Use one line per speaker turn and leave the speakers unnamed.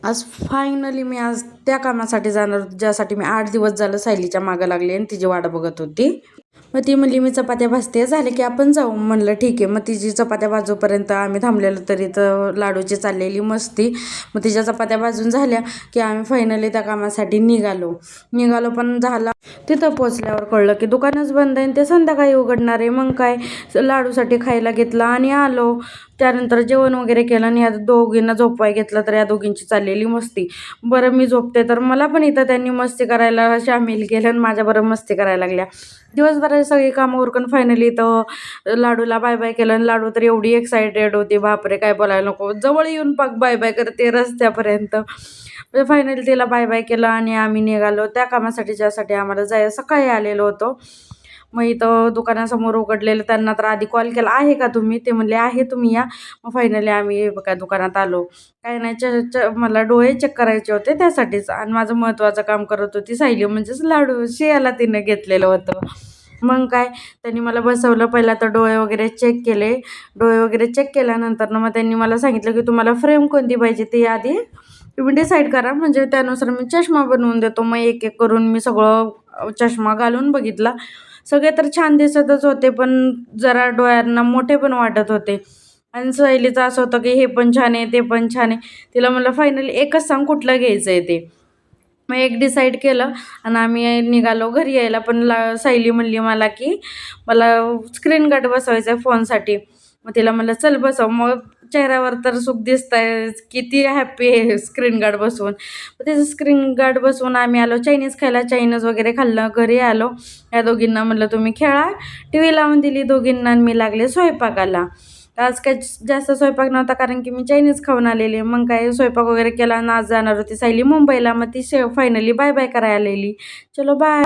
आज फायनली मी आज त्या कामासाठी जाणार होते, ज्यासाठी मी 8 दिवस झालं सायलीच्या मागं लागले आणि तिची वाट बघत होती. मग ती म्हणली मी चपात्या भाजते, झाले की आपण जाऊ. म्हणलं ठीक आहे. मग तिची चपात्या भाजूपर्यंत आम्ही थांबलेलो, तरी तर लाडूची चाललेली मस्ती. मग तिच्या चपात्या भाजून झाल्या की आम्ही फायनली त्या कामासाठी निघालो पण झाला. तिथं पोचल्यावर कळलं की दुकानच बंद आहे, ते संध्याकाळी उघडणार आहे. मग काय, लाडूसाठी खायला घेतला आणि आलो. त्यानंतर जेवण वगैरे केलं आणि ह्या दोघींना झोपवाय घेतलं, तर या दोघींची चाललेली मस्ती. बरं मी झोपते, तर मला पण इथं त्यांनी मस्ती करायला सामील केलं आणि माझ्याबरोबर मस्ती करायला लागल्या. दिवसभराची सगळी कामं उरकून फायनली इथं लाडूला बाय बाय केलं आणि लाडू तर एवढी एक्सायटेड होती, बापरे काय बोलायला नको. जवळ येऊन पाक बाय बाय करते रस्त्यापर्यंत. फायनली तिला बाय बाय केलं आणि आम्ही निघालो त्या कामासाठी, ज्यासाठी आम्हाला सकाळी आलेलो होतो. मग इथं दुकानासमोर उघडलेलं, त्यांना तर आधी कॉल केला, आहे का तुम्ही? ते म्हणले आहे, तुम्ही या. मग फायनली आम्ही बघा दुकानात आलो. काय नाही, मला डोळे चेक करायचे होते त्यासाठीच, आणि माझं महत्त्वाचं काम करत होती सायली, म्हणजेच लाडू शियाला तिनं घेतलेलं होतं. मग काय, त्यांनी मला बसवलं. पहिला तर डोळे वगैरे चेक केले. डोळे वगैरे चेक केल्यानंतर मग त्यांनी मला सांगितलं की तुम्हाला फ्रेम कोणती पाहिजे ते आधी तुम्ही डिसाईड करा, म्हणजे त्यानुसार मी चष्मा बनवून देतो. मग एक एक करून मी सगळं चष्मा घालून बघितला. सगळे तर छान दिसतच होते, पण जरा डोळ्यांना मोठे पण वाटत होते. आणि सहेलीचं असं होतं की हे पण छान आहे, ते पण छान आहे. तिला म्हणलं फायनली एकच सांग कुठलं घ्यायचं आहे ते. मग एक डिसाईड केलं आणि आम्ही निघालो घरी यायला. पण सायली म्हणली मला की मला स्क्रीन गार्ड बसवायचं आहे फोनसाठी. मग तिला म्हणलं चल बसव. मग चेहऱ्यावर तर सुख दिसतंय, किती हॅप्पी आहे स्क्रीन गार्ड बसवून. मग त्याचं स्क्रीन गार्ड बसवून आम्ही आलो चायनीज खायला. चायनीज वगैरे खाल्लं, घरी आलो. या दोघींना म्हणलं तुम्ही खेळा. टी व्ही लावून दिली दोघींना आणि मी लागले स्वयंपाकाला. आज काय जास्त स्वयंपाक नव्हता, कारण की मी चायनीज खाऊन आलेली. मग काय स्वयंपाक वगैरे केला आणि आज जाणार होती सायली मुंबईला. मग ती फायनली बाय बाय करायला आलेली. चलो बाय.